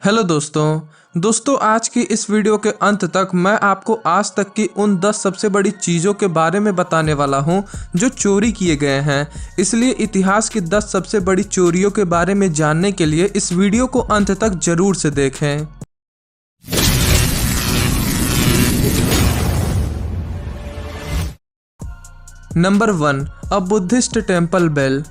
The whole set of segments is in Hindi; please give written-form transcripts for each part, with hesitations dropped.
हेलो दोस्तों आज की इस वीडियो के अंत तक मैं आपको आज तक की उन 10 सबसे बड़ी चीज़ों के बारे में बताने वाला हूं जो चोरी किए गए हैं। इसलिए इतिहास की 10 सबसे बड़ी चोरियों के बारे में जानने के लिए इस वीडियो को अंत तक जरूर से देखें। Number 1, a Buddhist temple bell.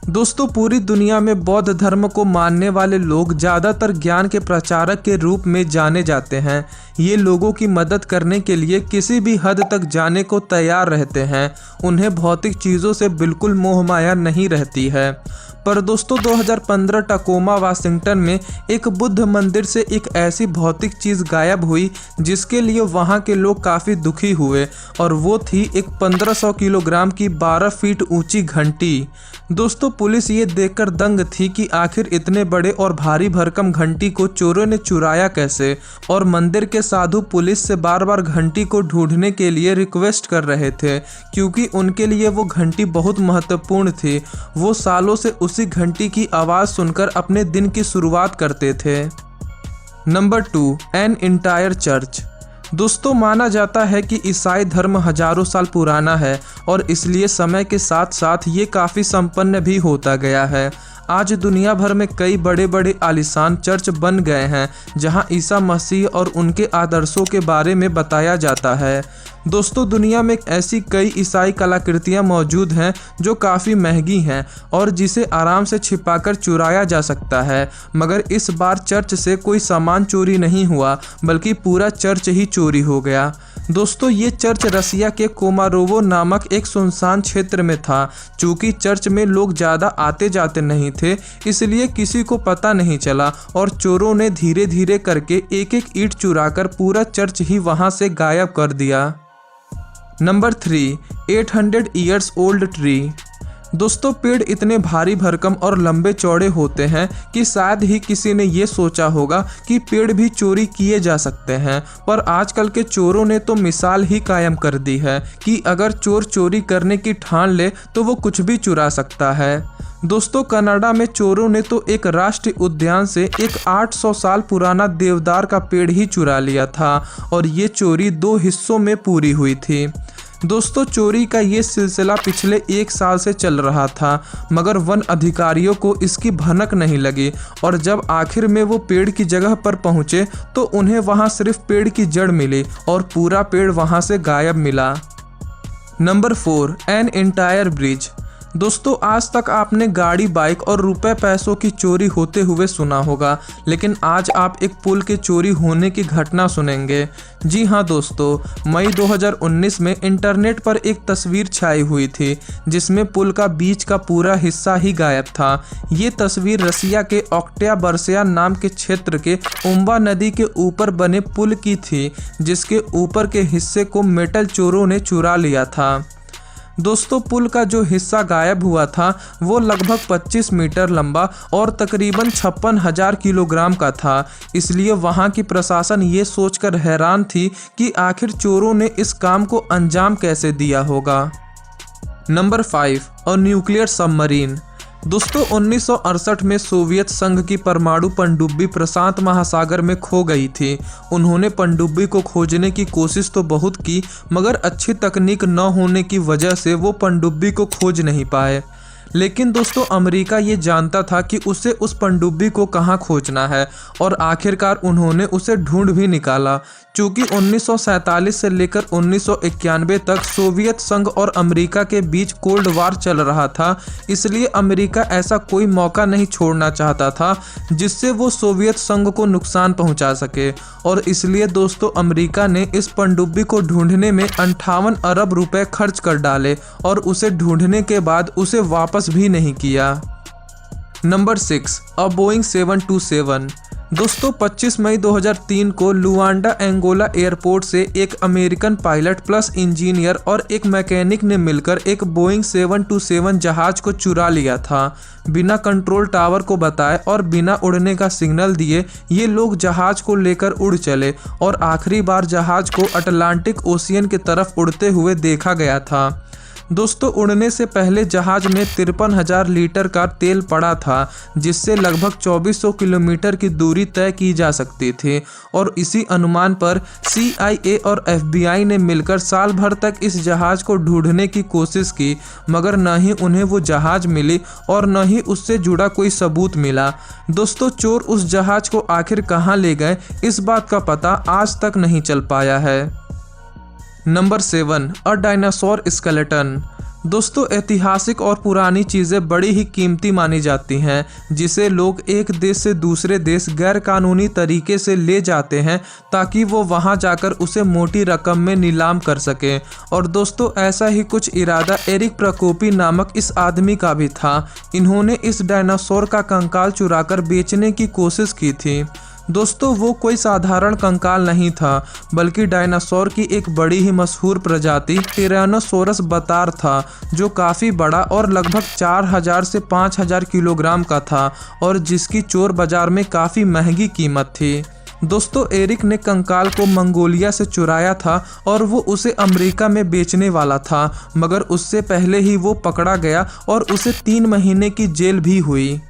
दोस्तों, पूरी दुनिया में बौद्ध धर्म को मानने वाले लोग ज़्यादातर ज्ञान के प्रचारक के रूप में जाने जाते हैं। ये लोगों की मदद करने के लिए किसी भी हद तक जाने को तैयार रहते हैं। उन्हें भौतिक चीज़ों से बिल्कुल मोह माया नहीं रहती है। पर दोस्तों, 2015 टकोमा वाशिंगटन में एक बुद्ध मंदिर से एक ऐसी भौतिक चीज़ गायब हुई जिसके लिए वहाँ के लोग काफ़ी दुखी हुए, और वो थी एक 1500 किलोग्राम की 12 फीट ऊंची घंटी। दोस्तों, पुलिस ये देखकर दंग थी कि आखिर इतने बड़े और भारी भरकम घंटी को चोरों ने चुराया कैसे, और मंदिर के साधु पुलिस से बार बार घंटी को ढूंढने के लिए रिक्वेस्ट कर रहे थे, क्योंकि उनके लिए वो घंटी बहुत महत्वपूर्ण थी। वो सालों से उसी घंटी की आवाज़ सुनकर अपने दिन की शुरुआत करते थे। Number 2, an entire church. दोस्तों, माना जाता है कि ईसाई धर्म हजारों साल पुराना है और इसलिए समय के साथ साथ ये काफ़ी संपन्न भी होता गया है। आज दुनिया भर में कई बड़े बड़े आलीशान चर्च बन गए हैं जहां ईसा मसीह और उनके आदर्शों के बारे में बताया जाता है। दोस्तों, दुनिया में ऐसी कई ईसाई कलाकृतियां मौजूद हैं जो काफ़ी महंगी हैं और जिसे आराम से छिपाकर चुराया जा सकता है, मगर इस बार चर्च से कोई सामान चोरी नहीं हुआ बल्कि पूरा चर्च ही चोरी हो गया। दोस्तों, ये चर्च रसिया के कोमारोवो नामक एक सुनसान क्षेत्र में था। चूँकि चर्च में लोग ज़्यादा आते जाते नहीं थे, इसलिए किसी को पता नहीं चला और चोरों ने धीरे धीरे करके एक एक ईंट चुराकर पूरा चर्च ही वहाँ से गायब कर दिया। Number 3, 800 years old tree. दोस्तों, पेड़ इतने भारी भरकम और लंबे चौड़े होते हैं कि शायद ही किसी ने ये सोचा होगा कि पेड़ भी चोरी किए जा सकते हैं, पर आजकल के चोरों ने तो मिसाल ही कायम कर दी है कि अगर चोर चोरी करने की ठान ले तो वो कुछ भी चुरा सकता है। दोस्तों, कनाडा में चोरों ने तो एक राष्ट्रीय उद्यान से एक 800 साल पुराना देवदार का पेड़ ही चुरा लिया था और ये चोरी 2 हिस्सों में पूरी हुई थी। दोस्तों, चोरी का ये सिलसिला पिछले 1 साल से चल रहा था, मगर वन अधिकारियों को इसकी भनक नहीं लगी और जब आखिर में वो पेड़ की जगह पर पहुंचे तो उन्हें वहां सिर्फ पेड़ की जड़ मिली और पूरा पेड़ वहां से गायब मिला। Number 4, an entire bridge. दोस्तों, आज तक आपने गाड़ी, बाइक और रुपए पैसों की चोरी होते हुए सुना होगा, लेकिन आज आप एक पुल के चोरी होने की घटना सुनेंगे। जी हाँ दोस्तों, मई 2019 में इंटरनेट पर एक तस्वीर छाई हुई थी जिसमें पुल का बीच का पूरा हिस्सा ही गायब था। ये तस्वीर रसिया के ऑक्ट्याबर्सिया नाम के क्षेत्र के उम्बा नदी के ऊपर बने पुल की थी, जिसके ऊपर के हिस्से को मेटल चोरों ने चुरा लिया था। दोस्तों, पुल का जो हिस्सा गायब हुआ था वो लगभग 25 मीटर लंबा और तकरीबन 56,000 किलोग्राम का था। इसलिए वहाँ की प्रशासन ये सोचकर हैरान थी कि आखिर चोरों ने इस काम को अंजाम कैसे दिया होगा। नंबर 5, और न्यूक्लियर सबमरीन। दोस्तों, 1968 में सोवियत संघ की परमाणु पनडुब्बी प्रशांत महासागर में खो गई थी। उन्होंने पनडुब्बी को खोजने की कोशिश तो बहुत की, मगर अच्छी तकनीक न होने की वजह से वो पनडुब्बी को खोज नहीं पाए। लेकिन दोस्तों, अमेरिका ये जानता था कि उसे उस पनडुब्बी को कहाँ खोजना है और आखिरकार उन्होंने उसे ढूंढ भी निकाला। चूँकि 1947 से लेकर 1991 तक सोवियत संघ और अमेरिका के बीच कोल्ड वार चल रहा था, इसलिए अमेरिका ऐसा कोई मौका नहीं छोड़ना चाहता था जिससे वो सोवियत संघ को नुकसान पहुंचा सके, और इसलिए दोस्तों अमेरिका ने इस पनडुब्बी को ढूंढने में 58 अरब रुपए खर्च कर डाले और उसे ढूंढने के बाद उसे वापस भी नहीं किया। नंबर 6, अ बोइंग 727। दोस्तों, 25 मई 2003 को लुआंडा एंगोला एयरपोर्ट से एक अमेरिकन पायलट प्लस इंजीनियर और एक मैकेनिक ने मिलकर एक बोइंग 727 जहाज को चुरा लिया था। बिना कंट्रोल टावर को बताए और बिना उड़ने का सिग्नल दिए ये लोग जहाज को लेकर उड़ चले और आखिरी बार जहाज को अटलांटिक ओशियन की तरफ उड़ते हुए देखा गया था। दोस्तों उड़ने से पहले जहाज में 53,000 लीटर का तेल पड़ा था, जिससे लगभग 2400 किलोमीटर की दूरी तय की जा सकती थी। और इसी अनुमान पर CIA और FBI ने मिलकर साल भर तक इस जहाज को ढूंढने की कोशिश की, मगर न ही उन्हें वो जहाज मिली और न ही उससे जुड़ा कोई सबूत मिला। दोस्तों चोर उस जहाज को आखिर कहाँ ले गए, इस बात का पता आज तक नहीं चल पाया है। Number 7, a dinosaur skeleton. दोस्तों ऐतिहासिक और पुरानी चीज़ें बड़ी ही कीमती मानी जाती हैं, जिसे लोग एक देश से दूसरे देश गैर कानूनी तरीके से ले जाते हैं ताकि वो वहां जाकर उसे मोटी रकम में नीलाम कर सकें। और दोस्तों ऐसा ही कुछ इरादा एरिक प्रकोपी नामक इस आदमी का भी था। इन्होंने इस डायनासोर का कंकाल चुराकर बेचने की कोशिश की थी। दोस्तों वो कोई साधारण कंकाल नहीं था, बल्कि डायनासोर की एक बड़ी ही मशहूर प्रजाति टिरानोसोरस बतार था, जो काफ़ी बड़ा और लगभग 4000 से 5000 किलोग्राम का था और जिसकी चोर बाजार में काफ़ी महंगी कीमत थी। दोस्तों एरिक ने कंकाल को मंगोलिया से चुराया था और वो उसे अमेरिका में बेचने वाला था, मगर उससे पहले ही वो पकड़ा गया और उसे 3 महीने की जेल भी हुई।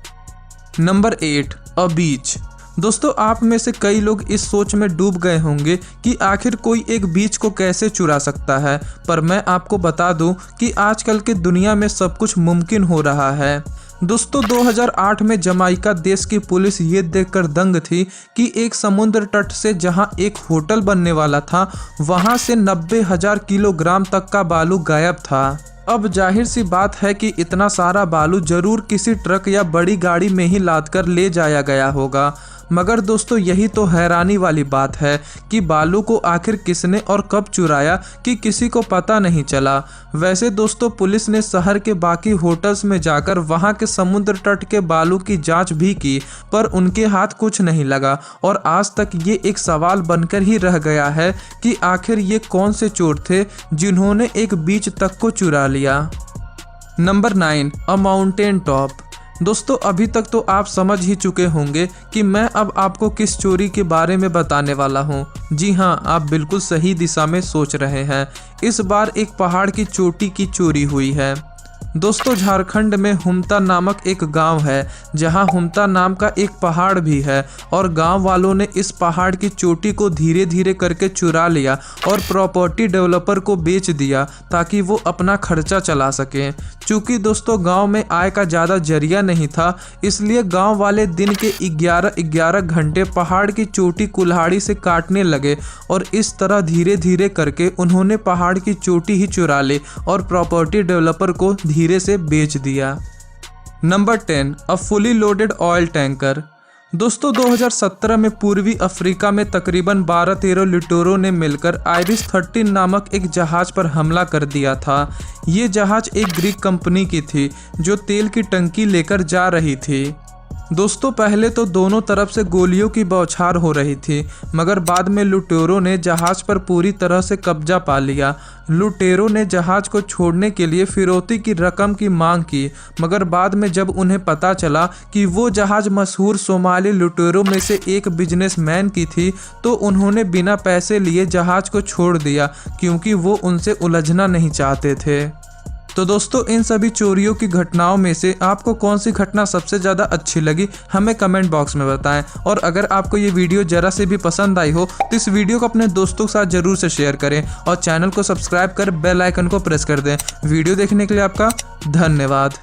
नंबर 8, अ बीच। दोस्तों आप में से कई लोग इस सोच में डूब गए होंगे कि आखिर कोई एक बीच को कैसे चुरा सकता है, पर मैं आपको बता दूं कि आजकल के दुनिया में सब कुछ मुमकिन हो रहा है। दोस्तों 2008 में जमाइका देश की पुलिस ये देखकर दंग थी कि एक समुद्र तट से जहां एक होटल बनने वाला था, वहां से 90,000 किलोग्राम तक का बालू गायब था। अब जाहिर सी बात है कि इतना सारा बालू जरूर किसी ट्रक या बड़ी गाड़ी में ही लादकर ले जाया गया होगा। मगर दोस्तों यही तो हैरानी वाली बात है कि बालू को आखिर किसने और कब चुराया कि किसी को पता नहीं चला। वैसे दोस्तों पुलिस ने शहर के बाकी होटल्स में जाकर वहां के समुद्र तट के बालू की जांच भी की, पर उनके हाथ कुछ नहीं लगा और आज तक ये एक सवाल बनकर ही रह गया है कि आखिर ये कौन से चोर थे जिन्होंने एक बीच तक को चुरा लिया। नंबर 9, अ माउंटेन टॉप। दोस्तों अभी तक तो आप समझ ही चुके होंगे कि मैं अब आपको किस चोरी के बारे में बताने वाला हूं। जी हां, आप बिल्कुल सही दिशा में सोच रहे हैं। इस बार एक पहाड़ की चोटी की चोरी हुई है। दोस्तों झारखंड में हुमता नामक एक गांव है, जहां हुमता नाम का एक पहाड़ भी है और गांव वालों ने इस पहाड़ की चोटी को धीरे धीरे करके चुरा लिया और प्रॉपर्टी डेवलपर को बेच दिया ताकि वो अपना खर्चा चला सकें। चूँकि दोस्तों गांव में आय का ज़्यादा जरिया नहीं था, इसलिए गांव वाले दिन के 11-11 घंटे पहाड़ की चोटी कुल्हाड़ी से काटने लगे और इस तरह धीरे धीरे करके उन्होंने पहाड़ की चोटी ही चुरा ली और प्रॉपर्टी डेवलपर को धीरे से बेच दिया। Number 10, a fully loaded oil tanker. दोस्तों 2017 में पूर्वी अफ्रीका में तकरीबन 12-13 लुटेरों ने मिलकर आइरिस 13 नामक एक जहाज पर हमला कर दिया था। ये जहाज एक ग्रीक कंपनी की थी जो तेल की टंकी लेकर जा रही थी। दोस्तों पहले तो दोनों तरफ से गोलियों की बौछार हो रही थी, मगर बाद में लुटेरों ने जहाज पर पूरी तरह से कब्जा पा लिया। लुटेरों ने जहाज को छोड़ने के लिए फिरौती की रकम की मांग की, मगर बाद में जब उन्हें पता चला कि वो जहाज मशहूर सोमाली लुटेरों में से एक बिजनेसमैन की थी, तो उन्होंने बिना पैसे लिए जहाज को छोड़ दिया, क्योंकि वो उनसे उलझना नहीं चाहते थे। तो दोस्तों इन सभी चोरियों की घटनाओं में से आपको कौन सी घटना सबसे ज़्यादा अच्छी लगी, हमें कमेंट बॉक्स में बताएं। और अगर आपको ये वीडियो ज़रा से भी पसंद आई हो तो इस वीडियो को अपने दोस्तों के साथ ज़रूर से शेयर करें और चैनल को सब्सक्राइब कर बेल आइकन को प्रेस कर दें। वीडियो देखने के लिए आपका धन्यवाद।